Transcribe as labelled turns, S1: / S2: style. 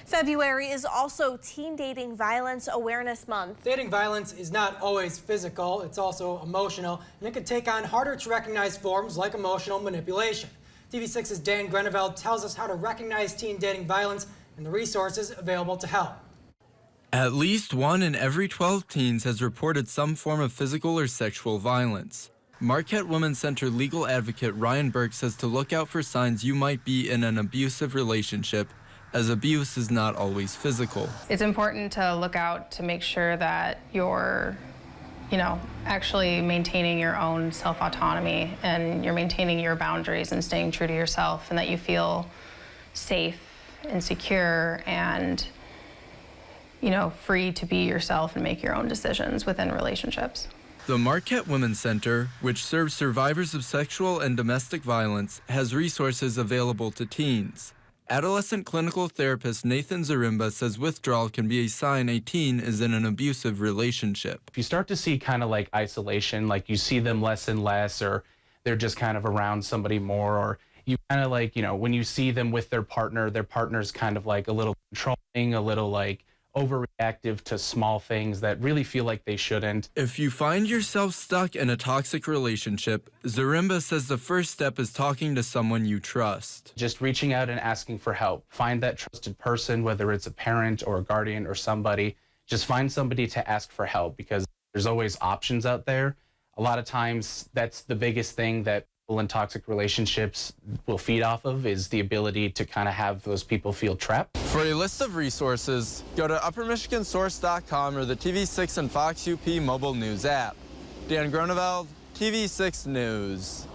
S1: February is also Teen Dating Violence Awareness Month.
S2: Dating violence is not always physical, it's also emotional, and it can take on harder to recognize forms like emotional manipulation. TV6's Dan Greneveld tells us how to recognize teen dating violence and the resources available to help.
S3: At least 1 in every 12 teens has reported some form of physical or sexual violence. Marquette Women's Center legal advocate Ryan Burke says to look out for signs you might be in an abusive relationship, as abuse is not always physical.
S4: It's important to look out to make sure that you're, actually maintaining your own self-autonomy and you're maintaining your boundaries and staying true to yourself, and that you feel safe and secure and, free to be yourself and make your own decisions within relationships.
S3: The Marquette Women's Center, which serves survivors of sexual and domestic violence, has resources available to teens. Adolescent clinical therapist Nathan Zarimba says withdrawal can be a sign a teen is in an abusive relationship.
S5: If you start to see kind of like isolation, like you see them less and less, or they're just kind of around somebody more, or you kind of like, when you see them with their partner's kind of like a little controlling, a little like overreactive to small things that really feel like they shouldn't.
S3: If you find yourself stuck in a toxic relationship, Zarimba says the first step is talking to someone you trust.
S5: Just reaching out and asking for help. Find that trusted person, whether it's a parent or a guardian or somebody. Just find somebody to ask for help, because there's always options out there. A lot of times that's the biggest thing that people in toxic relationships will feed off of, is the ability to kind of have those people feel trapped.
S3: For a list of resources, go to uppermichigansource.com or the TV6 and Fox UP mobile news app. Dan Groneveld, TV6 News.